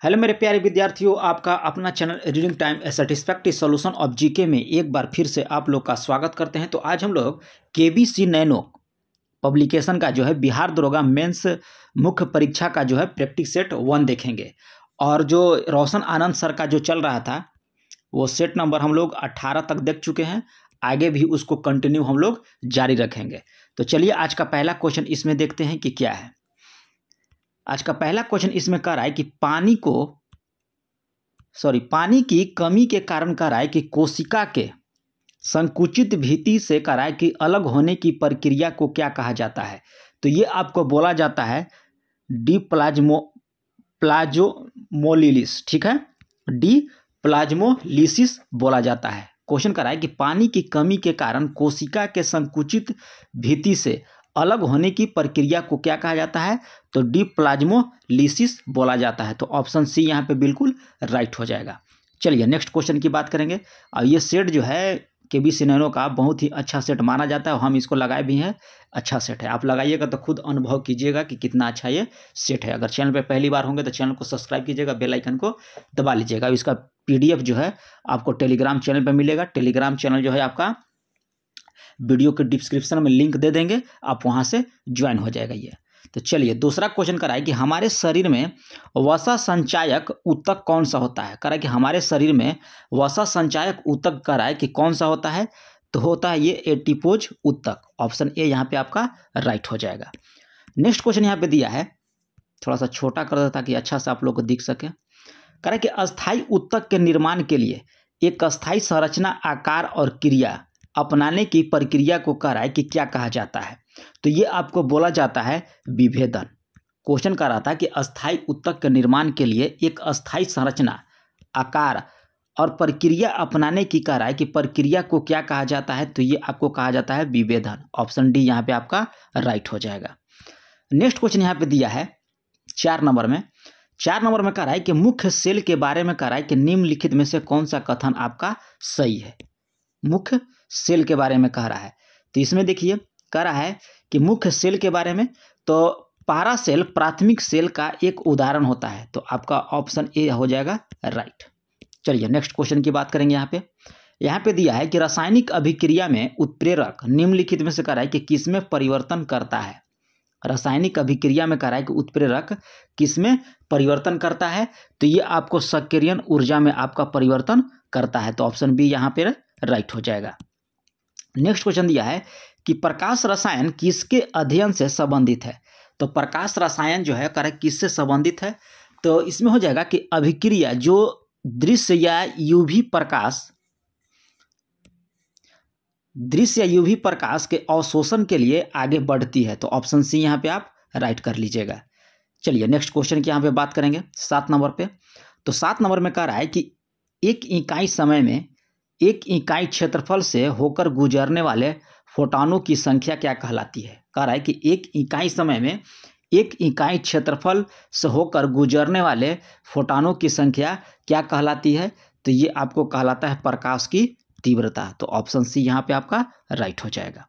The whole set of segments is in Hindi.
हेलो मेरे प्यारे विद्यार्थियों, आपका अपना channel reading time A satisfactory solution of GK में एक बार फिर से आप लोग का स्वागत करते हैं। तो आज हम लोग केबीसी नैनो पब्लिकेशन का जो है बिहार दरोगा मेंस मुख्य परीक्षा का जो है प्रैक्टिस सेट 1 देखेंगे। और जो रोशन आनंद सर का जो चल रहा था वो सेट नंबर हम लोग 18 तक देख चुके हैं। आगे भी उसको कंटिन्यू हम लोग जारी रखेंगे। तो चलिए आज का पहला क्वेश्चन इसमें देखते हैं कि क्या है। आज का पहला क्वेश्चन इसमें कह रहा है कि पानी की कमी के कारण कह रहा है कि कोशिका के संकुचित भित्ति से कह रहा है कि अलग होने की प्रक्रिया को क्या कहा जाता है। तो ये आपको बोला जाता है प्लाज्मोलिसिस। ठीक है, प्लाज्मोलिसिस बोला जाता है। क्वेश्चन कर रहा है कि पानी की कमी के कारण कोशिका के संकुचित भित्ति से अलग होने की प्रक्रिया को क्या कहा जाता है। तो प्लाज्मोलिसिस बोला जाता है। तो ऑप्शन सी यहाँ पे बिल्कुल राइट हो जाएगा। चलिए नेक्स्ट क्वेश्चन की बात करेंगे। और ये सेट जो है केबीसी नैनो का बहुत ही अच्छा सेट माना जाता है और हम इसको लगाए भी हैं। अच्छा सेट है, आप लगाइएगा तो खुद अनुभव कीजिएगा कि कितना अच्छा ये सेट है। अगर चैनल पे पहली बार होंगे तो चैनल को सब्सक्राइब कीजिएगा, बेल आइकन को दबा लीजिएगा। इसका PDF जो है आपको टेलीग्राम चैनल पर मिलेगा। टेलीग्राम चैनल जो है आपका वीडियो के डिस्क्रिप्शन में लिंक दे देंगे, आप वहां से ज्वाइन हो जाएगा ये। तो चलिए दूसरा क्वेश्चन कराए कि हमारे शरीर में वसा संचायक ऊतक कौन सा होता है। कराए कि हमारे शरीर में वसा संचायक ऊतक कराए कि कौन सा होता है। तो होता है ये एडिपोज ऊतक। ऑप्शन ए यहाँ पे आपका राइट हो जाएगा। नेक्स्ट क्वेश्चन यहाँ पे दिया है, थोड़ा सा छोटा कर देता कि अच्छा से आप लोग को दिख सके। कराए कि अस्थायी ऊतक के निर्माण के लिए एक अस्थायी संरचना, आकार और क्रिया अपनाने की प्रक्रिया को कह रहा है कि क्या कहा जाता है। तो ये आपको बोला जाता है विभेदन। क्वेश्चन कर रहा था कि अस्थायी ऊतक के निर्माण के लिए एक अस्थायी संरचना, आकार और प्रक्रिया अपनाने की कह रहा है कि प्रक्रिया को क्या कहा जाता है। तो ये आपको कहा जाता है विभेदन। ऑप्शन डी यहाँ पे आपका राइट हो जाएगा। नेक्स्ट क्वेश्चन यहाँ पे दिया है 4 नंबर में। 4 नंबर में कह रहा है कि मुख्य सेल के बारे में कह रहा है कि निम्नलिखित में से कौन सा कथन आपका सही है। मुख्य सेल के बारे में कह रहा है। तो इसमें देखिए कह रहा है कि मुख्य सेल के बारे में, तो पारा सेल प्राथमिक सेल का एक उदाहरण होता है। तो आपका ऑप्शन ए हो जाएगा राइट। चलिए नेक्स्ट क्वेश्चन की बात करेंगे। यहाँ पे दिया है कि रासायनिक अभिक्रिया में उत्प्रेरक निम्नलिखित में से कह रहा है कि किसमें परिवर्तन करता है। रासायनिक अभिक्रिया में कह रहा है कि उत्प्रेरक किसमें परिवर्तन करता है। तो ये आपको सक्रियण ऊर्जा में आपका परिवर्तन करता है। तो ऑप्शन बी यहाँ पे राइट हो जाएगा। नेक्स्ट क्वेश्चन दिया है कि प्रकाश रसायन किसके अध्ययन से संबंधित है। तो प्रकाश रसायन जो है कह रहा है किससे संबंधित है। तो इसमें हो जाएगा कि अभिक्रिया जो दृश्य या यूवी प्रकाश के अवशोषण के लिए आगे बढ़ती है। तो ऑप्शन सी यहाँ पे आप राइट कर लीजिएगा। चलिए नेक्स्ट क्वेश्चन की यहाँ पे बात करेंगे 7 नंबर पे। तो 7 नंबर में कह रहा है कि एक इकाई समय में एक इकाई क्षेत्रफल से होकर गुजरने वाले फोटॉनों की संख्या क्या कहलाती है। कह रहा है कि एक इकाई समय में एक इकाई क्षेत्रफल से होकर गुजरने वाले फोटॉनों की संख्या क्या कहलाती है। तो ये आपको कहलाता है प्रकाश की तीव्रता। तो ऑप्शन सी यहाँ पे आपका राइट हो जाएगा।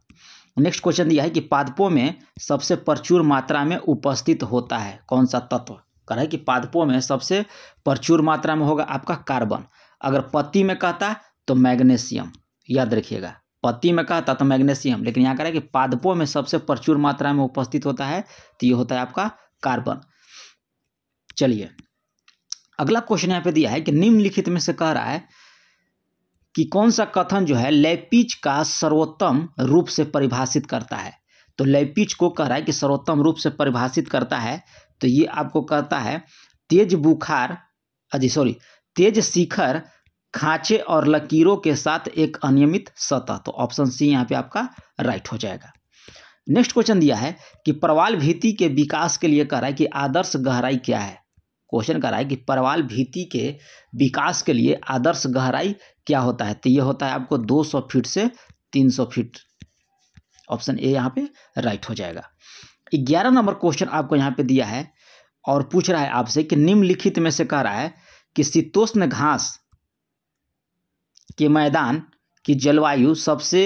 नेक्स्ट क्वेश्चन दिया है कि पादपों में सबसे प्रचुर मात्रा में उपस्थित होता है कौन सा तत्व। कह रहा है कि पादपों में सबसे प्रचुर मात्रा में होगा आपका कार्बन। अगर पत्ती में कहता तो मैग्नीशियम, याद रखिएगा, पत्ती में कहता तो मैग्नीशियम, लेकिन यहाँ कह रहा है कि पादपों में सबसे प्रचुर मात्रा में उपस्थित होता है। तो ये होता है आपका कार्बन। चलिए अगला क्वेश्चन यहाँ पे दिया है कि निम्नलिखित में से कह रहा है कि कौन सा कथन जो है लैपिज का सर्वोत्तम रूप से परिभाषित करता है। तो लैपिज को कह रहा है कि सर्वोत्तम रूप से परिभाषित करता है। तो ये आपको कहता है तेज शिखर, खांचे और लकीरों के साथ एक अनियमित सतह। तो ऑप्शन सी यहाँ पे आपका राइट हो जाएगा। नेक्स्ट क्वेश्चन दिया है कि प्रवाल भित्ति के विकास के लिए कह रहा है कि आदर्श गहराई क्या है। क्वेश्चन कर रहा है कि प्रवाल भित्ति के विकास के लिए आदर्श गहराई क्या होता है। तो ये होता है आपको 200 फीट से 300 फीट। ऑप्शन ए यहाँ पे राइट हो जाएगा। 11 नंबर क्वेश्चन आपको यहाँ पे दिया है और पूछ रहा है आपसे कि निम्नलिखित में से कह रहा है कि शीतोष्ण घास के मैदान की जलवायु सबसे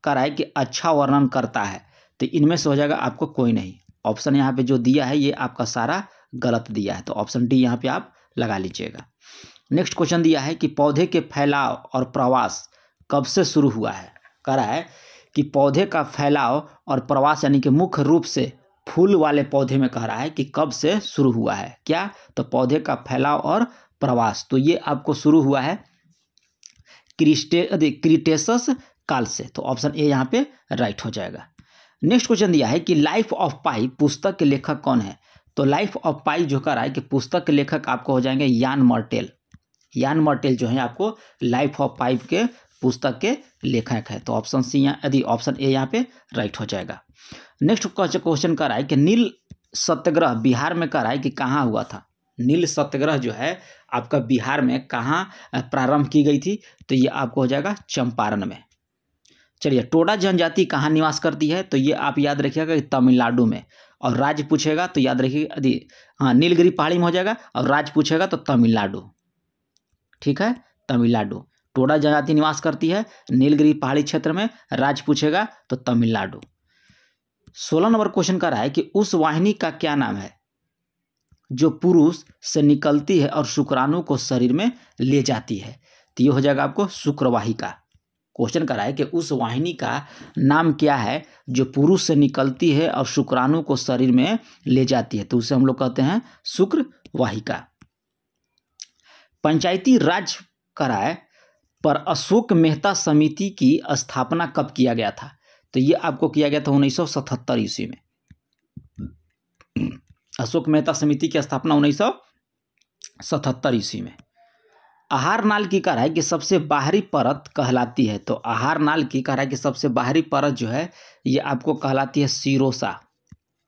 कह रहा है कि अच्छा वर्णन करता है। तो इनमें से हो जाएगा आपको कोई नहीं। ऑप्शन यहाँ पे जो दिया है ये आपका सारा गलत दिया है। तो ऑप्शन डी यहाँ पे आप लगा लीजिएगा। नेक्स्ट क्वेश्चन दिया है कि पौधे के फैलाव और प्रवास कब से शुरू हुआ है। कह रहा है कि पौधे का फैलाव और प्रवास यानी कि मुख्य रूप से फूल वाले पौधे में कह रहा है कि कब से शुरू हुआ है। क्या? तो पौधे का फैलाव और प्रवास, तो ये आपको शुरू हुआ है क्रिटेशस काल से। तो ऑप्शन ए यहाँ पे राइट हो जाएगा। नेक्स्ट क्वेश्चन दिया है कि लाइफ ऑफ पाई पुस्तक के लेखक कौन है। तो लाइफ ऑफ पाई जो कह रहा है कि पुस्तक के लेखक आपको हो जाएंगे यान मर्टेल। यान मर्टेल जो है आपको लाइफ ऑफ पाई के पुस्तक के लेखक है। तो ऑप्शन सी यदि ऑप्शन ए यहाँ पे राइट हो जाएगा। नेक्स्ट क्वेश्चन कह रहा है कि नील सत्याग्रह बिहार में कह रहा है कि कहाँ हुआ था। नील सत्याग्रह जो है आपका बिहार में कहाँ प्रारंभ की गई थी। तो ये आपको हो जाएगा चंपारण में। चलिए, टोडा जनजाति कहाँ निवास करती है। तो ये आप याद रखिएगा कि तमिलनाडु में। और राज्य पूछेगा तो याद रखिएगा यदि नीलगिरी पहाड़ी में हो जाएगा, और राज्य पूछेगा तो तमिलनाडु। ठीक है, तमिलनाडु। टोडा जनजाति निवास करती है नीलगिरी पहाड़ी क्षेत्र में, राज्य पूछेगा तो तमिलनाडु। 16 नंबर क्वेश्चन कर रहा है कि उस वाहिनी का क्या नाम है जो पुरुष से निकलती है और शुक्राणु को शरीर में ले जाती है। तो ये हो जाएगा आपको शुक्रवाहिका। क्वेश्चन कर रहा है कि उस वाहिनी का नाम क्या है जो पुरुष से निकलती है और शुक्राणु को शरीर में ले जाती है। तो उसे हम लोग कहते हैं शुक्रवाहिका। पंचायती राज कराए पर अशोक मेहता समिति की स्थापना कब किया गया था। तो ये आपको किया गया था 1977 ईस्वी में। अशोक मेहता समिति की स्थापना 1977 ईस्वी में। आहार नाल की कह रहा है कि सबसे बाहरी परत कहलाती है। तो आहार नाल की कह रहा है कि सबसे बाहरी परत जो है ये आपको कहलाती है सिरोसा।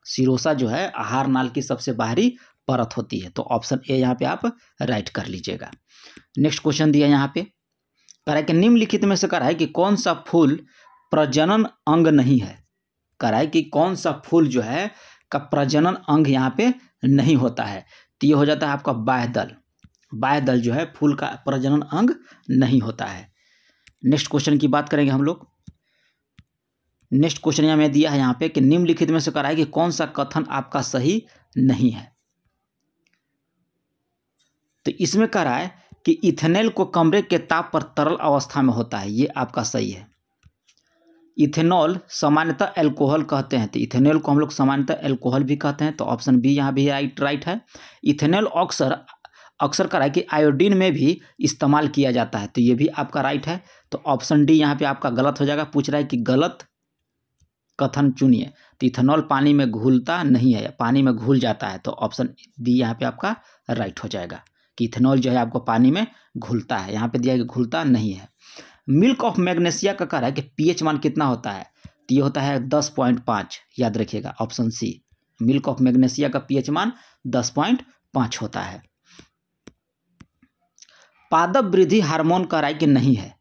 सिरोसा जो है आहार नाल की सबसे बाहरी परत होती है। तो ऑप्शन ए यहाँ पे आप राइट कर लीजिएगा। नेक्स्ट क्वेश्चन दिया यहाँ पे, कह रहा है कि निम्नलिखित में से कह रहा है कि कौन सा फूल प्रजनन अंग नहीं है। कह रहा है कि कौन सा फूल जो है का प्रजनन अंग यहाँ पे नहीं होता है। तो ये हो जाता है आपका बाह्यदल। बाह्यदल जो है फूल का प्रजनन अंग नहीं होता है। नेक्स्ट क्वेश्चन की बात करेंगे हम लोग। नेक्स्ट क्वेश्चन यहाँ में दिया है यहाँ पे कि निम्नलिखित में से कह रहा है कि कौन सा कथन आपका सही नहीं है। तो इसमें कह रहा है कि इथेनॉल को कमरे के ताप पर तरल अवस्था में होता है। ये आपका सही है। इथेनॉल सामान्यतः अल्कोहल कहते हैं। तो इथेनॉल को हम लोग सामान्यतः अल्कोहल भी कहते हैं। तो ऑप्शन बी यहाँ भी राइट है। इथेनॉल अक्सर कह रहा है कि आयोडीन में भी इस्तेमाल किया जाता है। तो ये भी आपका राइट है। तो ऑप्शन डी यहाँ पे आपका गलत हो जाएगा। पूछ रहा है कि गलत कथन चुनिए। तो इथेनॉल पानी में घुलता नहीं है, पानी में घुल जाता है। तो ऑप्शन डी यहाँ पे आपका राइट हो जाएगा कि इथेनॉल जो है आपको पानी में घुलता है। यहाँ पे दिया है कि घुलता नहीं है। मिल्क ऑफ मैग्नीशिया का कह रहा है कि पीएच मान कितना होता है। तो ये होता है 10.5। याद रखिएगा option C. Milk of magnesia का पीएच मान 10.5 होता है। पादप वृद्धि हार्मोन कह रहा है कि नहीं है।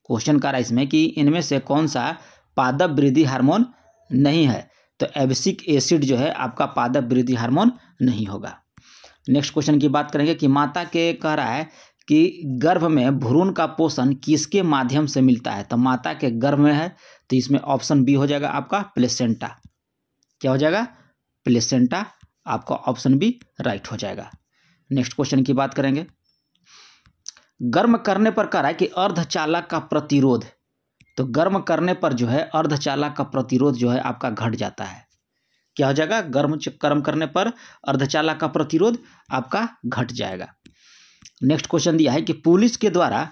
क्वेश्चन कह रहा है इसमें कि इनमें से कौन सा पादप वृद्धि हार्मोन नहीं है। तो एब्सिक एसिड जो है आपका पादप वृद्धि हार्मोन नहीं होगा। नेक्स्ट क्वेश्चन की बात करेंगे कि माता के कह रहा है कि गर्भ में भ्रूण का पोषण किसके माध्यम से मिलता है। तो माता के गर्भ में है। तो इसमें ऑप्शन बी हो जाएगा आपका प्लेसेंटा। क्या हो जाएगा? प्लेसेंटा। आपका ऑप्शन बी राइट हो जाएगा। नेक्स्ट क्वेश्चन की बात करेंगे। गर्म करने पर कह रहा है कि अर्धचालक का प्रतिरोध। तो गर्म करने पर जो है अर्धचालक का प्रतिरोध जो है आपका घट जाता है। क्या हो जाएगा? गर्म करने पर अर्धचालक का प्रतिरोध आपका घट जाएगा। नेक्स्ट क्वेश्चन दिया है कि पुलिस के द्वारा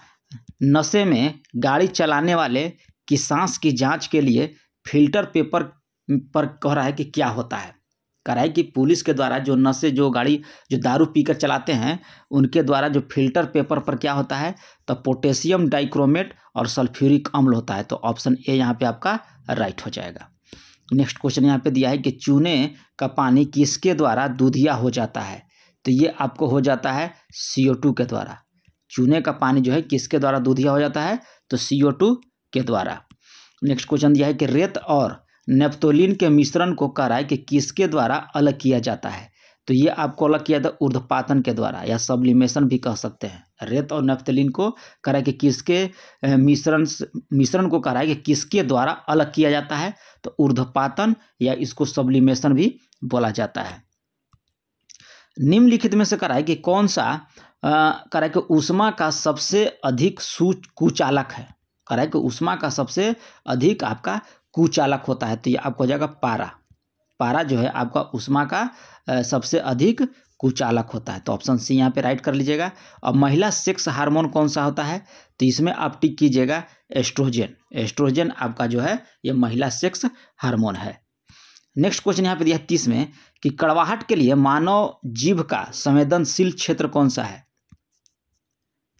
नशे में गाड़ी चलाने वाले की सांस की जांच के लिए फिल्टर पेपर पर कह रहा है कि क्या होता है। कह रहा है कि पुलिस के द्वारा जो गाड़ी जो दारू पीकर चलाते हैं उनके द्वारा जो फिल्टर पेपर पर क्या होता है। तो पोटेशियम डाइक्रोमेट और सल्फ्यूरिक अम्ल होता है। तो ऑप्शन ए यहाँ पे आपका राइट हो जाएगा। नेक्स्ट क्वेश्चन यहाँ पे दिया है कि चूने का पानी किसके द्वारा दूधिया हो जाता है। तो ये आपको हो जाता है CO2 के द्वारा। चूने का पानी जो है किसके द्वारा दूधिया हो जाता है। तो CO2 के द्वारा। नेक्स्ट क्वेश्चन दिया है कि रेत और नेप्थोलीन के मिश्रण को कह रहा है कि किसके द्वारा अलग किया जाता है। तो ये आपको अलग किया जाता है ऊर्ध्वपातन के द्वारा या सब्लिमेशन भी कह सकते हैं। रेत और नेप्थोलीन को कह रहा है कि किसके मिश्रण को कह रहा है कि किसके द्वारा अलग किया जाता है। तो ऊर्ध्वपातन या इसको सब्लिमेशन भी बोला जाता है। निम्नलिखित में से कराए कि कौन सा कराए कि ऊष्मा का सबसे अधिक कुचालक है। कराए कि ऊष्मा का सबसे अधिक आपका कुचालक होता है, तो ये आपको हो जाएगा पारा। पारा जो है आपका ऊष्मा का सबसे अधिक कुचालक होता है, तो ऑप्शन सी यहाँ पे राइट कर लीजिएगा। अब महिला सेक्स हार्मोन कौन सा होता है, तो इसमें आप टिक कीजिएगा एस्ट्रोजन। एस्ट्रोजन आपका जो है ये महिला सेक्स हार्मोन है। नेक्स्ट क्वेश्चन यहाँ पे दिया है 30 में कि कड़वाहट के लिए मानव जीभ का संवेदनशील क्षेत्र कौन सा है,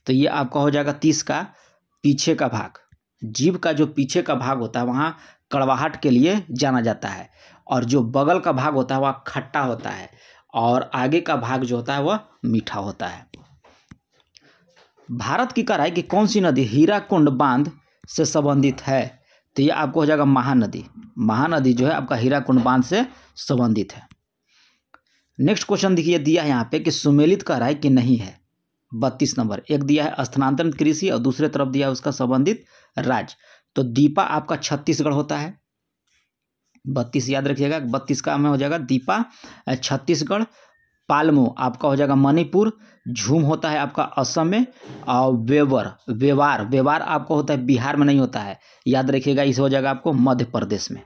तो ये आपका हो जाएगा 30 का पीछे का भाग। जीभ का जो पीछे का भाग होता है वहाँ कड़वाहट के लिए जाना जाता है, और जो बगल का भाग होता है वह खट्टा होता है, और आगे का भाग जो होता है वह मीठा होता है। भारत की कराई कि कौन सी नदी हीराकुंड बांध से संबंधित है, तो ये आपको हो जाएगा महानदी। महानदी जो है आपका हीराकुंड बांध से संबंधित है। नेक्स्ट क्वेश्चन देखिए दिया है यहाँ पे कि सुमेलित कराई कि नहीं है, 32 नंबर। एक दिया है स्थानांतरित कृषि और दूसरे तरफ दिया है उसका संबंधित राज्य, तो दीपा आपका छत्तीसगढ़ होता है। 32 याद रखिएगा, 32 का में हो जाएगा दीपा छत्तीसगढ़। पालमो आपका हो जाएगा मणिपुर। झूम होता है आपका असम में, और व्यवहार आपका होता है बिहार में नहीं होता है, याद रखिएगा, इस हो जाएगा आपको मध्य प्रदेश में।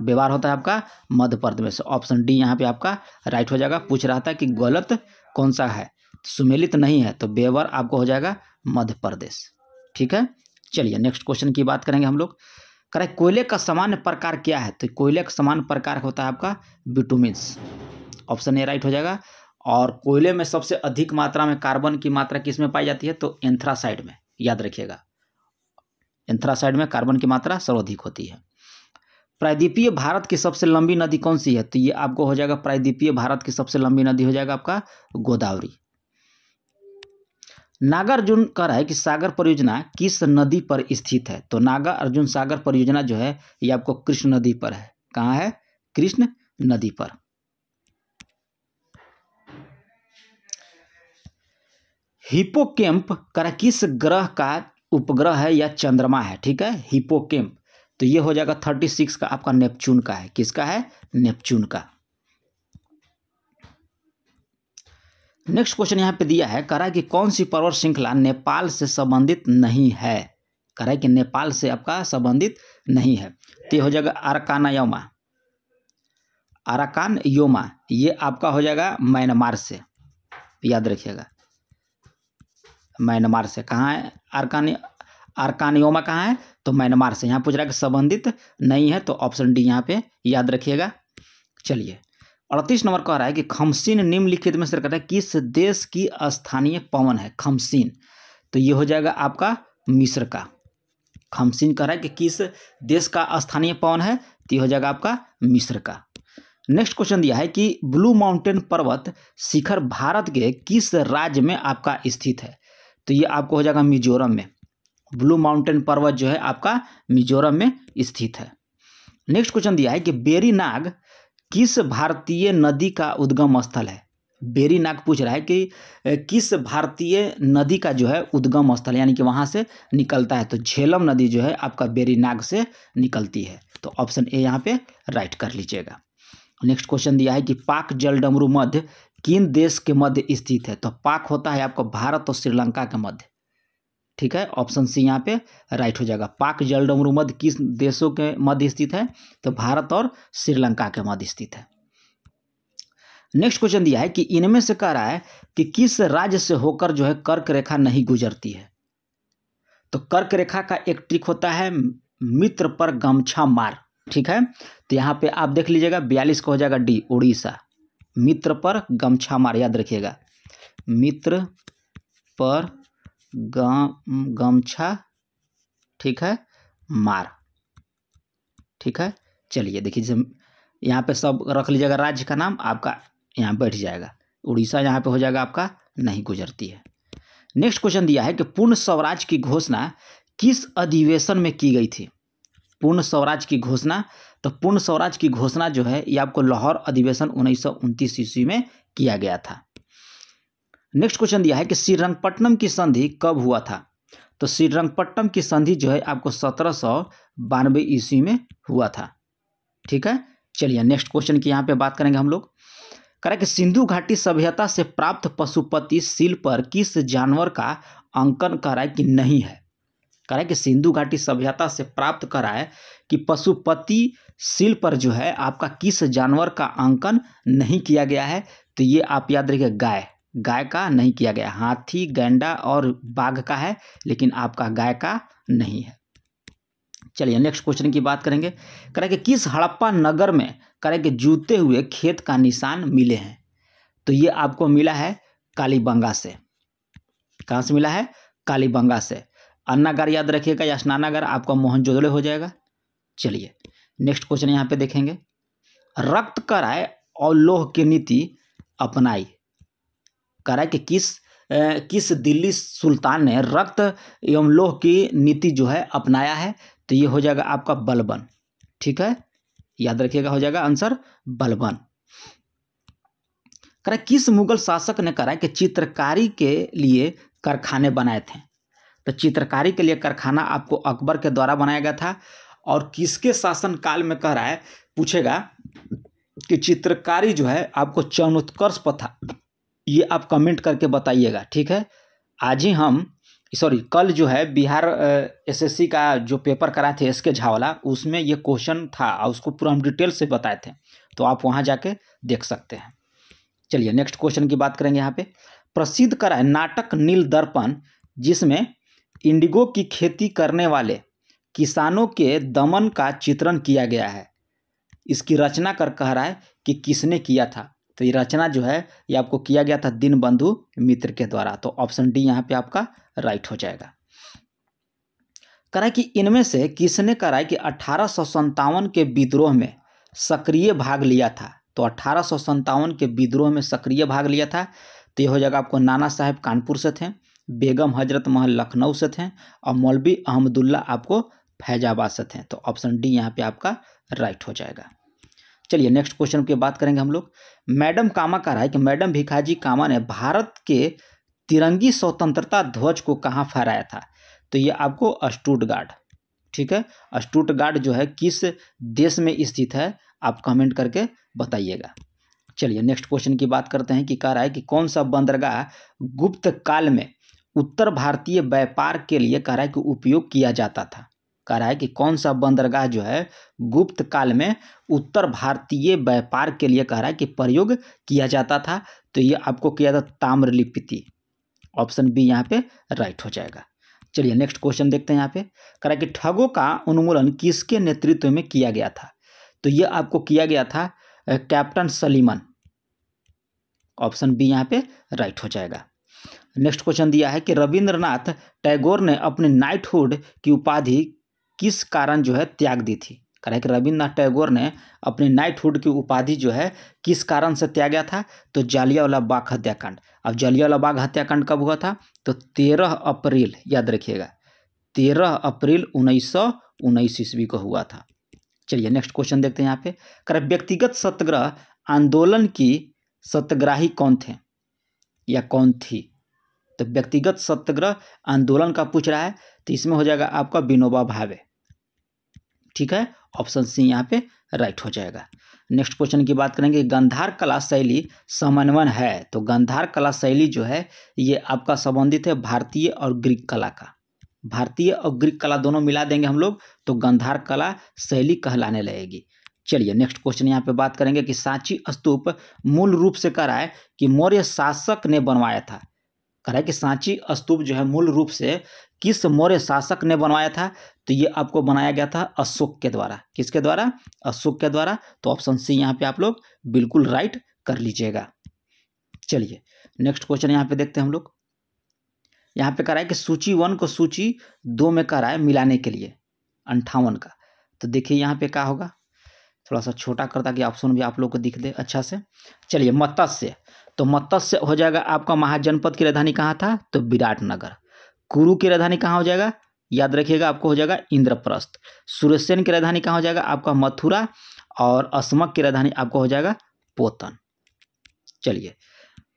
व्यवहार होता है आपका मध्य प्रदेश में। ऑप्शन डी यहाँ पे आपका राइट हो जाएगा। पूछ रहा था कि गलत कौन सा है, सुमेलित नहीं है, तो व्यवहार आपको हो जाएगा मध्य प्रदेश। ठीक है, चलिए नेक्स्ट क्वेश्चन की बात करेंगे हम लोग। करें कोयले का सामान्य प्रकार क्या है, तो कोयले का सामान्य प्रकार होता है आपका बिटुमिन्स। ऑप्शन ए राइट हो जाएगा। और कोयले में सबसे अधिक मात्रा में कार्बन की मात्रा किस में पाई जाती है, तो एंथ्रासाइड में, याद रखिएगा, एंथ्रासाइड में कार्बन की मात्रा सर्वाधिक होती है। प्रायद्वीपीय भारत की सबसे लंबी नदी कौन सी है, तो ये आपको हो जाएगा प्रायद्वीपीय भारत की सबसे लंबी नदी हो जाएगा आपका गोदावरी। नागार्जुन कह रहा है कि सागर परियोजना किस नदी पर स्थित है, तो नागार्जुन सागर परियोजना जो है ये आपको कृष्ण नदी पर है। कहाँ है, कृष्ण नदी पर। हिप्पोकैम्प करा किस ग्रह का उपग्रह है या चंद्रमा है, ठीक है, हिप्पोकैम्प, तो ये हो जाएगा 36 का आपका नेपच्यून का है। किसका है, नेपच्यून का। नेक्स्ट क्वेश्चन यहाँ पे दिया है, कह रहा है कि कौन सी पर्वत श्रृंखला नेपाल से संबंधित नहीं है। कह रहा है कि नेपाल से आपका संबंधित नहीं है, तो ये हो जाएगा अराकानयोमा। अराकानयोमा ये आपका हो जाएगा म्यांमार से, याद रखिएगा, म्यांमार से। कहाँ है अराकानयोमा, कहाँ है, तो म्यांमार से। यहाँ पूछ रहा है कि संबंधित नहीं है, तो ऑप्शन डी यहाँ पे याद रखिएगा। चलिए 38 नंबर कह रहा है कि खमसीन निम्नलिखित में से किस देश की स्थानीय पवन है। खमसीन, तो ये हो जाएगा आपका मिस्र का। खमसीन कह रहा है कि किस देश का स्थानीय पवन है, तो ये हो जाएगा आपका मिस्र का। नेक्स्ट क्वेश्चन दिया है कि ब्लू माउंटेन पर्वत शिखर भारत के किस राज्य में आपका स्थित है, तो ये आपको हो जाएगा मिजोरम में। ब्लू माउंटेन पर्वत जो है आपका मिजोरम में स्थित है। नेक्स्ट क्वेश्चन दिया है कि बेरीनाग किस भारतीय नदी का उद्गम स्थल है। बेरीनाग पूछ रहा है कि किस भारतीय नदी का जो है उद्गम स्थल, यानी कि वहाँ से निकलता है, तो झेलम नदी जो है आपका बेरीनाग से निकलती है, तो ऑप्शन ए यहाँ पे राइट कर लीजिएगा। नेक्स्ट क्वेश्चन दिया है कि पाक जलडमरू मध्य किन देश के मध्य स्थित है, तो पाक होता है आपको भारत और श्रीलंका के मध्य। ठीक है, ऑप्शन सी यहाँ पे राइट हो जाएगा। पाक जलडमरू मध्य किस देशों के मध्य स्थित है, तो भारत और श्रीलंका के मध्य स्थित है। नेक्स्ट क्वेश्चन दिया है कि इनमें से कह रहा है कि किस राज्य से होकर जो है कर्क रेखा नहीं गुजरती है, तो कर्क रेखा का एक ट्रिक होता है मित्र पर गमछा मार। ठीक है, तो यहाँ पे आप देख लीजिएगा 42 का हो जाएगा डी, उड़ीसा। मित्र पर गमछा मार, याद रखिएगा, मित्र पर गमछा, ठीक है, मार। ठीक है, चलिए देखिए यहाँ पे सब रख लीजिएगा, राज्य का नाम आपका यहाँ बैठ जाएगा। उड़ीसा यहाँ पे हो जाएगा आपका नहीं गुजरती है। नेक्स्ट क्वेश्चन दिया है कि पूर्ण स्वराज की घोषणा किस अधिवेशन में की गई थी। पूर्ण स्वराज की घोषणा, तो पूर्ण स्वराज की घोषणा जो है ये आपको लाहौर अधिवेशन 1929 ईस्वी में किया गया था। नेक्स्ट क्वेश्चन दिया है कि श्रीरंगपट्टनम की संधि कब हुआ था, तो श्रीरंगपट्टनम की संधि जो है आपको 1792 ईस्वी में हुआ था। ठीक है, चलिए नेक्स्ट क्वेश्चन की यहाँ पे बात करेंगे हम लोग। कह रहा है कि सिंधु घाटी सभ्यता से प्राप्त पशुपति शिल्प पर किस जानवर का अंकन कह रहा है कि नहीं है। कह रहा है कि सिंधु घाटी सभ्यता से प्राप्त कर रहा है कि पशुपति शिल्प पर जो है आपका किस जानवर का अंकन नहीं किया गया है। तो ये आप याद रखिए, गाय का नहीं किया गया। हाथी, गैंडा और बाघ का है, लेकिन आपका गाय का नहीं है। चलिए नेक्स्ट क्वेश्चन की बात करेंगे। कह रहा है कि किस हड़प्पा नगर में कह रहा है कि जूते हुए खेत का निशान मिले हैं। तो ये आपको मिला है कालीबंगा से। कहाँ से मिला है? कालीबंगा से। अन्नागार याद रखिएगा या स्नानागार आपका मोहनजोदड़ो हो जाएगा। चलिए नेक्स्ट क्वेश्चन यहाँ पे देखेंगे। रक्त कराय और लोह की नीति अपनाई। कह रहा है कि किस दिल्ली सुल्तान ने रक्त एवं लोह की नीति जो है अपनाया है। तो ये हो जाएगा आपका बलबन। ठीक है, याद रखिएगा, हो जाएगा आंसर बलबन। कह रहा है किस मुगल शासक ने कहा है कि चित्रकारी के लिए कारखाने बनाए थे। तो चित्रकारी के लिए कारखाना आपको अकबर के द्वारा बनाया गया था। और किसके शासनकाल में कह रहा है, पूछेगा कि चित्रकारी जो है आपको चरणोत्कर्ष पर था। ये आप कमेंट करके बताइएगा। ठीक है, आज ही हम कल जो है बिहार एसएससी का जो पेपर कराए थे एसके झा वाला, उसमें ये क्वेश्चन था और उसको पूरा हम डिटेल से बताए थे, तो आप वहाँ जाके देख सकते हैं। चलिए नेक्स्ट क्वेश्चन की बात करेंगे। यहाँ पे प्रसिद्ध करा है नाटक नील दर्पण, जिसमें इंडिगो की खेती करने वाले किसानों के दमन का चित्रण किया गया है। इसकी रचना कर कह रहा है कि किसने किया था। तो ये रचना जो है ये आपको किया गया था दीनबंधु मित्र के द्वारा। तो ऑप्शन डी यहाँ पे आपका राइट हो जाएगा। कह रहा है कि इनमें से किसने कहा है कि 1857 के विद्रोह में सक्रिय भाग लिया था। तो 1857 के विद्रोह में सक्रिय भाग लिया था। तो ये हो जाएगा आपको नाना साहेब कानपुर से थे, बेगम हजरत महल लखनऊ से थे और मौलवी अहमदुल्ला आपको फैजाबाद से थे। तो ऑप्शन डी यहाँ पे आपका राइट हो जाएगा। चलिए नेक्स्ट क्वेश्चन की बात करेंगे हम लोग। मैडम कामा कह रहा है कि मैडम भिखाजी कामा ने भारत के तिरंगी स्वतंत्रता ध्वज को कहाँ फहराया था। तो ये आपको स्टुटगार्ट। ठीक है, स्टुटगार्ट जो है किस देश में स्थित है, आप कमेंट करके बताइएगा। चलिए नेक्स्ट क्वेश्चन की बात करते हैं कि कह रहा है कि कौन सा बंदरगाह गुप्त काल में उत्तर भारतीय व्यापार के लिए कह रहा है कि उपयोग किया जाता था। कह रहा है कि कौन सा बंदरगाह जो है गुप्त काल में उत्तर भारतीय व्यापार के लिए कह रहा है कि प्रयोग किया जाता था। तो ये आपको किया था ताम्रलिप्ति। ऑप्शन बी यहाँ पे राइट हो जाएगा। चलिए नेक्स्ट क्वेश्चन देखते हैं। यहाँ पे कह रहा है कि ठगों का उन्मूलन किसके नेतृत्व में किया गया था। तो ये आपको किया गया था कैप्टन सलीमन। ऑप्शन बी यहाँ पे राइट हो जाएगा। नेक्स्ट क्वेश्चन दिया है कि रविंद्रनाथ टैगोर ने अपने नाइटहुड की उपाधि किस कारण जो है त्याग दी थी। कह रहा है कि रविंद्रनाथ टैगोर ने अपने नाइटहुड की उपाधि जो है किस कारण से त्यागा था। तो जालियांवाला बाग हत्याकांड। अब जालियांवाला बाग हत्याकांड कब हुआ था। तो 13 अप्रैल, याद रखिएगा, 13 अप्रैल 1919 ईस्वी को हुआ था। चलिए नेक्स्ट क्वेश्चन देखते हैं। यहाँ पे कह रहा है व्यक्तिगत सत्याग्रह आंदोलन की सत्याग्रही कौन थे या कौन थी। तो व्यक्तिगत सत्याग्रह आंदोलन का पूछ रहा है, तो इसमें हो जाएगा आपका विनोबा भावे। ठीक है, ऑप्शन सी यहाँ पे राइट हो जाएगा। नेक्स्ट क्वेश्चन की बात करेंगे। गांधार कला शैली समन्वय है। तो गांधार कला शैली जो है ये आपका संबंधित है भारतीय और ग्रीक कला का। भारतीय और ग्रीक कला दोनों मिला देंगे हम लोग तो गांधार कला शैली कहलाने लगेगी। चलिए नेक्स्ट क्वेश्चन यहाँ पे बात करेंगे कि सांची स्तूप मूल रूप से कह रहा है कि मौर्य शासक ने बनवाया था। कह रहा है कि सांची स्तूप जो है मूल रूप से किस मौर्य शासक ने बनवाया था। तो ये आपको बनाया गया था अशोक के द्वारा। किसके द्वारा? अशोक के द्वारा। तो ऑप्शन सी यहाँ पे आप लोग बिल्कुल राइट कर लीजिएगा। चलिए नेक्स्ट क्वेश्चन यहाँ पे देखते हैं हम लोग। यहाँ पे कह रहा है कि सूची 1 को सूची 2 में कह रहा है मिलाने के लिए 58 का। तो देखिए यहाँ पे क्या होगा, थोड़ा सा छोटा कर ताकि ऑप्शन भी आप लोग को दिख दे अच्छा से। चलिए मत्स्य, तो मत्स्य हो जाएगा आपका महाजनपद की राजधानी कहाँ था। तो विराटनगर। कुरु की राजधानी कहाँ हो जाएगा, याद रखिएगा आपको हो जाएगा इंद्रप्रस्थ। सुरेशन की राजधानी कहाँ हो जाएगा आपका मथुरा। और अस्मक की राजधानी आपको हो जाएगा पोतन। चलिए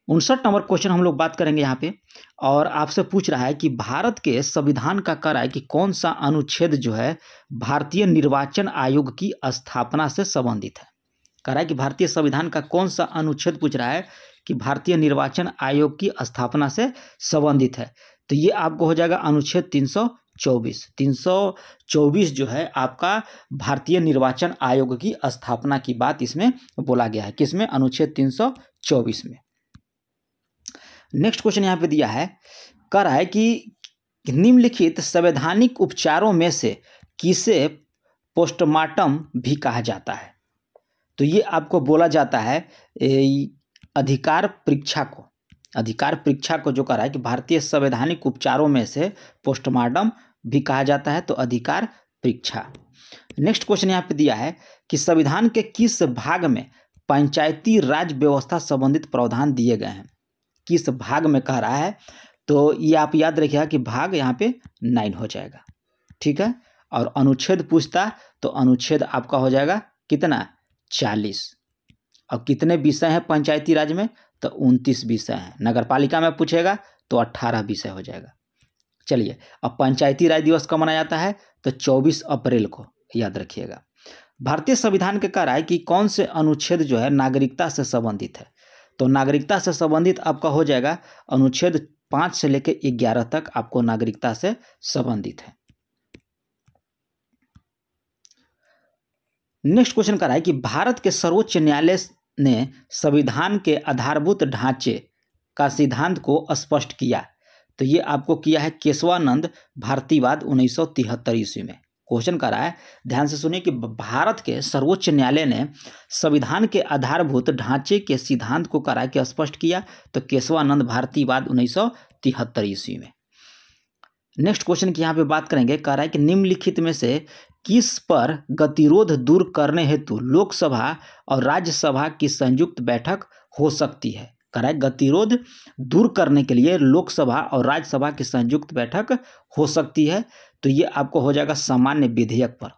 59 नंबर क्वेश्चन हम लोग बात करेंगे यहाँ पे। और आपसे पूछ रहा है कि भारत के संविधान का कह रहा है कि कौन सा अनुच्छेद जो है भारतीय निर्वाचन आयोग की स्थापना से संबंधित है। कह रहा है कि भारतीय संविधान का कौन सा अनुच्छेद पूछ रहा है कि भारतीय निर्वाचन आयोग की स्थापना से संबंधित है। तो ये आपको हो जाएगा अनुच्छेद 324। 324 जो है आपका भारतीय निर्वाचन आयोग की स्थापना की बात इसमें बोला गया है। किसमें? अनुच्छेद 324 में। नेक्स्ट क्वेश्चन यहाँ पे दिया है, कह रहा है कि निम्नलिखित संवैधानिक उपचारों में से किसे पोस्टमार्टम भी कहा जाता है। तो ये आपको बोला जाता है अधिकार परीक्षा को। अधिकार परीक्षा को जो कह रहा है कि भारतीय संवैधानिक उपचारों में से पोस्टमार्टम भी कहा जाता है, तो अधिकार परीक्षा। नेक्स्ट क्वेश्चन यहाँ पे दिया है कि संविधान के किस भाग में पंचायती राज व्यवस्था संबंधित प्रावधान दिए गए हैं। किस भाग में कह रहा है, तो ये आप याद रखिएगा कि भाग यहाँ पे 9 हो जाएगा। ठीक है, और अनुच्छेद पूछता तो अनुच्छेद आपका हो जाएगा कितना? 40। और कितने विषय हैं पंचायती राज में? तो 29 विषय हैं। नगर पालिका में पूछेगा तो 18 विषय हो जाएगा। चलिए, अब पंचायती राज दिवस कब मनाया जाता है? तो 24 अप्रैल को, याद रखिएगा। भारतीय संविधान के कह रहा है कि कौन से अनुच्छेद जो है नागरिकता से संबंधित है। तो नागरिकता से संबंधित आपका हो जाएगा अनुच्छेद 5 से लेकर 11 तक आपको नागरिकता से संबंधित है। नेक्स्ट क्वेश्चन कर रहा है कि भारत के सर्वोच्च न्यायालय ने संविधान के आधारभूत ढांचे का सिद्धांत को स्पष्ट किया। तो ये आपको किया है केशवानंद भारतीवाद 1973 ईस्वी में। क्वेश्चन कर रहा है, ध्यान से सुनिए कि भारत के सर्वोच्च न्यायालय ने संविधान के आधारभूत ढांचे के सिद्धांत को करा के स्पष्ट किया। तो केशवानंद भारतीवाद 1973 ईस्वी में। नेक्स्ट क्वेश्चन की यहाँ पे बात करेंगे, कह रहा है कि निम्नलिखित में से किस पर गतिरोध दूर करने हेतु लोकसभा और राज्यसभा की संयुक्त बैठक हो सकती है। कह रहा है गतिरोध दूर करने के लिए लोकसभा और राज्यसभा की संयुक्त बैठक हो सकती है। तो ये आपको हो जाएगा सामान्य विधेयक पर।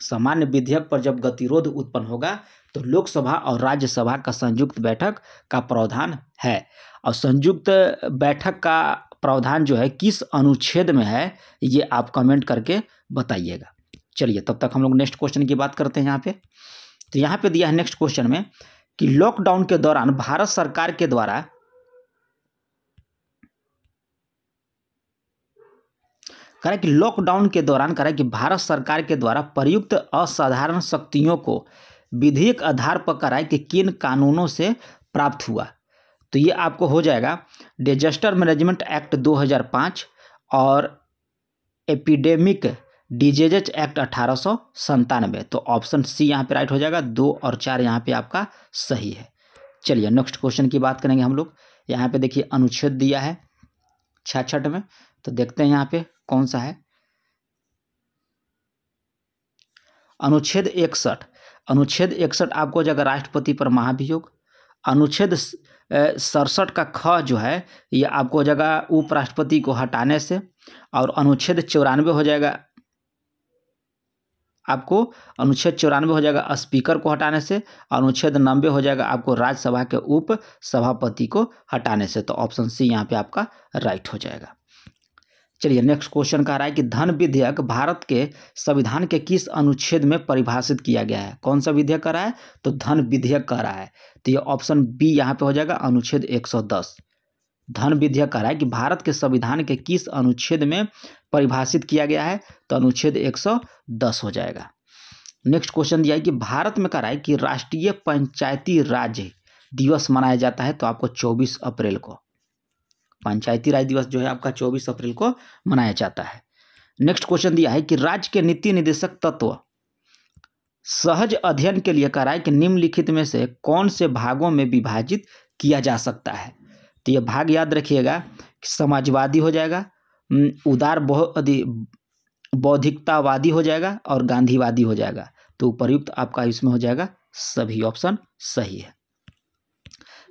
सामान्य विधेयक पर जब गतिरोध उत्पन्न होगा तो लोकसभा और राज्यसभा का संयुक्त बैठक का प्रावधान है। और संयुक्त बैठक का प्रावधान जो है किस अनुच्छेद में है, ये आप कमेंट करके बताइएगा। चलिए, तब तक हम लोग नेक्स्ट क्वेश्चन की बात करते हैं यहाँ पे। तो यहाँ पे दिया है नेक्स्ट क्वेश्चन में कि लॉकडाउन के दौरान भारत सरकार के द्वारा कह रहा है कि लॉकडाउन के दौरान कह रहा है कि भारत सरकार के द्वारा प्रयुक्त असाधारण शक्तियों को विधेयक आधार पर कह रहा है कि किन कानूनों से प्राप्त हुआ। तो ये आपको हो जाएगा डिजास्टर मैनेजमेंट एक्ट 2005 और एपिडेमिक डिजीजेज एक्ट 1897। तो ऑप्शन सी यहाँ पे राइट हो जाएगा। 2 और 4 यहाँ पे आपका सही है। चलिए, नेक्स्ट क्वेश्चन की बात करेंगे हम लोग। यहाँ पे देखिए अनुच्छेद दिया है 66 में, तो देखते हैं यहाँ पे कौन सा है। अनुच्छेद 61। अनुच्छेद 61 आपको हो जाएगा राष्ट्रपति पर महाभियोग। अनुच्छेद 67 का ख जो है ये आपको हो जाएगा उपराष्ट्रपति को हटाने से। और अनुच्छेद 94 हो जाएगा आपको, अनुच्छेद 94 हो जाएगा स्पीकर को हटाने से। अनुच्छेद 90 हो जाएगा आपको राज्यसभा के उप सभापति को हटाने से। तो ऑप्शन सी यहाँ पे आपका राइट हो जाएगा। चलिए, नेक्स्ट क्वेश्चन कह रहा है कि धन विधेयक भारत के संविधान के किस अनुच्छेद में परिभाषित किया गया है। कौन सा विधेयक कह रहा है? तो धन विधेयक कह रहा है। तो ये ऑप्शन बी यहाँ पे हो जाएगा अनुच्छेद 110। धन विधेयक कह रहा है कि भारत के संविधान के किस अनुच्छेद में परिभाषित किया गया है। तो अनुच्छेद 110 हो जाएगा। नेक्स्ट क्वेश्चन दिया है कि भारत में कह रहा है कि राष्ट्रीय पंचायती राज दिवस मनाया जाता है। तो आपको 24 अप्रैल को पंचायती राज दिवस जो है आपका 24 अप्रैल को मनाया जाता है। नेक्स्ट क्वेश्चन दिया है कि राज्य के नीति निर्देशक तत्व सहज अध्ययन के लिए कह रहा है कि निम्नलिखित में से कौन से भागों में विभाजित किया जा सकता है। तो ये भाग याद रखिएगा, समाजवादी हो जाएगा, उदार बौद्धिकतावादी हो जाएगा और गांधीवादी हो जाएगा। तो उपर्युक्त आपका इसमें हो जाएगा सभी ऑप्शन सही है।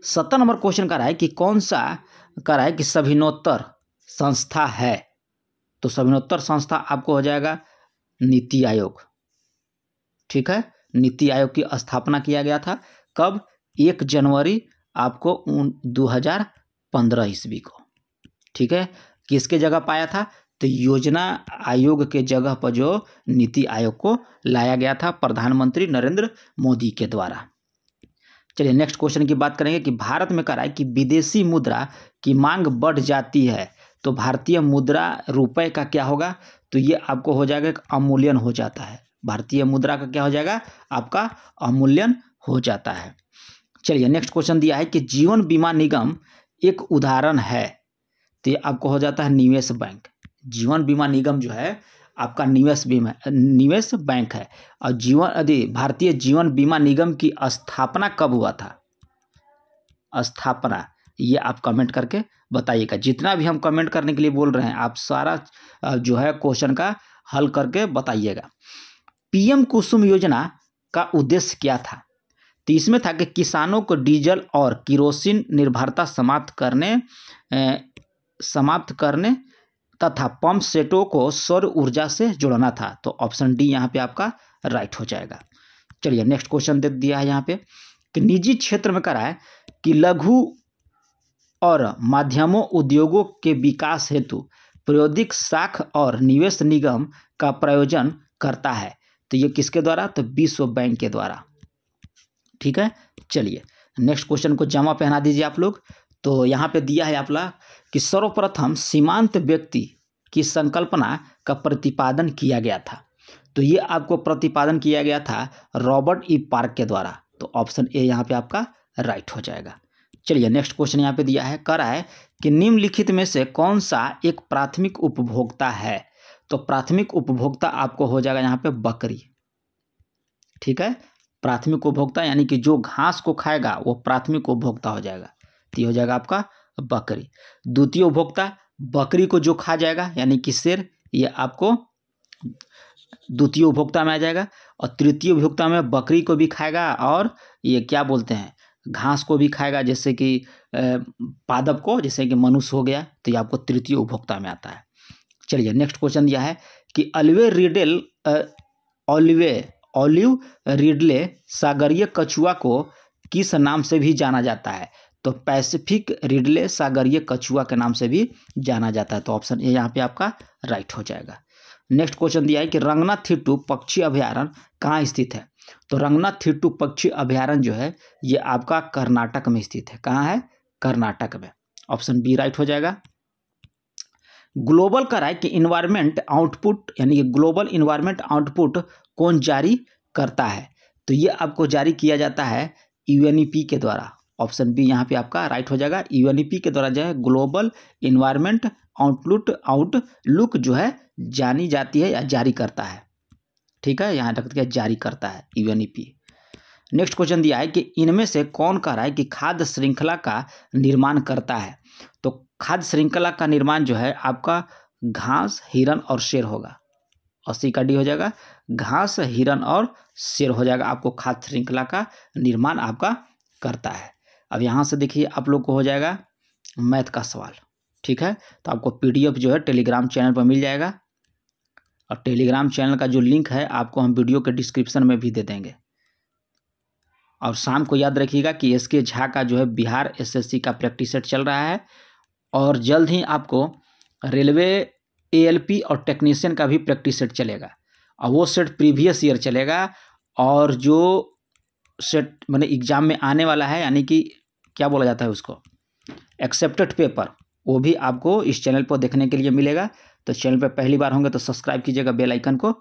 70 नंबर क्वेश्चन कह रहा है कि कौन सा कह रहा है कि सभिनोत्तर संस्था है। तो सभिनोत्तर संस्था आपको हो जाएगा नीति आयोग। ठीक है, नीति आयोग की स्थापना किया गया था कब? 1 जनवरी आपको 2015 ईस्वी को। ठीक है, किसके जगह पाया था? तो योजना आयोग के जगह पर जो नीति आयोग को लाया गया था प्रधानमंत्री नरेंद्र मोदी के द्वारा। चलिए नेक्स्ट क्वेश्चन की बात करेंगे कि भारत में कहा है कि विदेशी मुद्रा की मांग बढ़ जाती है तो भारतीय मुद्रा रुपए का क्या होगा, तो ये आपको हो जाएगा एक अवमूल्यन हो जाता है। भारतीय मुद्रा का क्या हो जाएगा, आपका अवमूल्यन हो जाता है। चलिए नेक्स्ट क्वेश्चन दिया है कि जीवन बीमा निगम एक उदाहरण है, तो ये आपको हो जाता है निवेश बैंक। जीवन बीमा निगम जो है आपका निवेश बैंक है। और भारतीय जीवन बीमा निगम की स्थापना कब हुआ था, स्थापना ये आप कमेंट करके बताइएगा। जितना भी हम कमेंट करने के लिए बोल रहे हैं आप सारा जो है क्वेश्चन का हल करके बताइएगा। पीएम कुसुम योजना का उद्देश्य क्या था, तो इसमें था कि किसानों को डीजल और किरोसिन निर्भरता समाप्त करने तथा पंप सेटों को सौर ऊर्जा से जोड़ना था। तो ऑप्शन डी यहाँ पे आपका राइट हो जाएगा। चलिए नेक्स्ट क्वेश्चन दे दिया है यहाँ पे कि निजी क्षेत्र में करा है कि लघु और मध्यमों उद्योगों के विकास हेतु प्रायोगिक साख और निवेश निगम का प्रायोजन करता है, तो ये किसके द्वारा, तो विश्व बैंक के द्वारा। ठीक है, चलिए नेक्स्ट क्वेश्चन को जमा पहना दीजिए आप लोग। तो यहाँ पे दिया है आपला कि सर्वप्रथम सीमांत व्यक्ति की संकल्पना का प्रतिपादन किया गया था, तो ये आपको प्रतिपादन किया गया था रॉबर्ट ई पार्क के द्वारा। तो ऑप्शन ए यहाँ पे आपका राइट हो जाएगा। चलिए नेक्स्ट क्वेश्चन यहाँ पे दिया है, कह रहा है कि निम्नलिखित में से कौन सा एक प्राथमिक उपभोक्ता है, तो प्राथमिक उपभोक्ता आपको हो जाएगा यहाँ पे बकरी। ठीक है, प्राथमिक उपभोक्ता यानी कि जो घास को खाएगा वो प्राथमिक उपभोक्ता हो जाएगा, तो ये हो जाएगा आपका बकरी। द्वितीय उपभोक्ता बकरी को जो खा जाएगा यानी कि शेर, ये आपको द्वितीय उपभोक्ता में आ जाएगा। और तृतीय उपभोक्ता में बकरी को भी खाएगा और ये क्या बोलते हैं घास को भी खाएगा, जैसे कि पादप को, जैसे कि मनुष्य हो गया, तो ये आपको तृतीय उपभोक्ता में आता है। चलिए नेक्स्ट क्वेश्चन दिया है कि ऑलिव रिडले सागरीय कछुआ को किस नाम से भी जाना जाता है, तो पैसिफिक रिडले सागरीय कछुआ के नाम से भी जाना जाता है। तो ऑप्शन ए यहाँ पे आपका राइट हो जाएगा। नेक्स्ट क्वेश्चन दिया है कि रंगनाथिट्टू पक्षी अभयारण्य कहाँ स्थित है, तो रंगनाथिट्टू पक्षी अभयारण्य जो है ये आपका कर्नाटक में स्थित है। कहाँ है, कर्नाटक में। ऑप्शन बी राइट हो जाएगा। ग्लोबल का कि इन्वायरमेंट आउटपुट यानी कि ग्लोबल इन्वायरमेंट आउटपुट कौन जारी करता है, तो ये आपको जारी किया जाता है यूएनईपी के द्वारा। ऑप्शन बी यहाँ पे आपका राइट हो जाएगा। यूएनईपी के द्वारा जो है ग्लोबल इन्वायरमेंट आउटलुक जो है जानी जाती है या जारी करता है। ठीक है, यहाँ तक जारी करता है यूएनईपी। नेक्स्ट क्वेश्चन दिया है कि इनमें से कौन कह रहा है कि खाद्य श्रृंखला का निर्माण करता है, तो खाद्य श्रृंखला का निर्माण जो है आपका घास, हिरन और शेर होगा। 80 का डी हो जाएगा, घास, हिरन और शेर हो जाएगा, आपको खाद्य श्रृंखला का निर्माण आपका करता है। अब यहाँ से देखिए आप लोग को हो जाएगा मैथ का सवाल। ठीक है, तो आपको पीडीएफ जो है टेलीग्राम चैनल पर मिल जाएगा और टेलीग्राम चैनल का जो लिंक है आपको हम वीडियो के डिस्क्रिप्शन में भी दे देंगे। और शाम को याद रखिएगा कि एसके झा का जो है बिहार एसएससी का प्रैक्टिस सेट चल रहा है और जल्द ही आपको रेलवे एएलपी और टेक्नीशियन का भी प्रैक्टिस सेट चलेगा और वो सेट प्रीवियस ईयर चलेगा। और जो सेट मैंने एग्जाम में आने वाला है यानी कि क्या बोला जाता है उसको, एक्सेप्टेड पेपर, वो भी आपको इस चैनल पर देखने के लिए मिलेगा। तो चैनल पर पहली बार होंगे तो सब्सक्राइब कीजिएगा, बेल आइकन को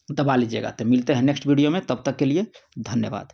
दबा लीजिएगा। तो मिलते हैं नेक्स्ट वीडियो में, तब तक के लिए धन्यवाद।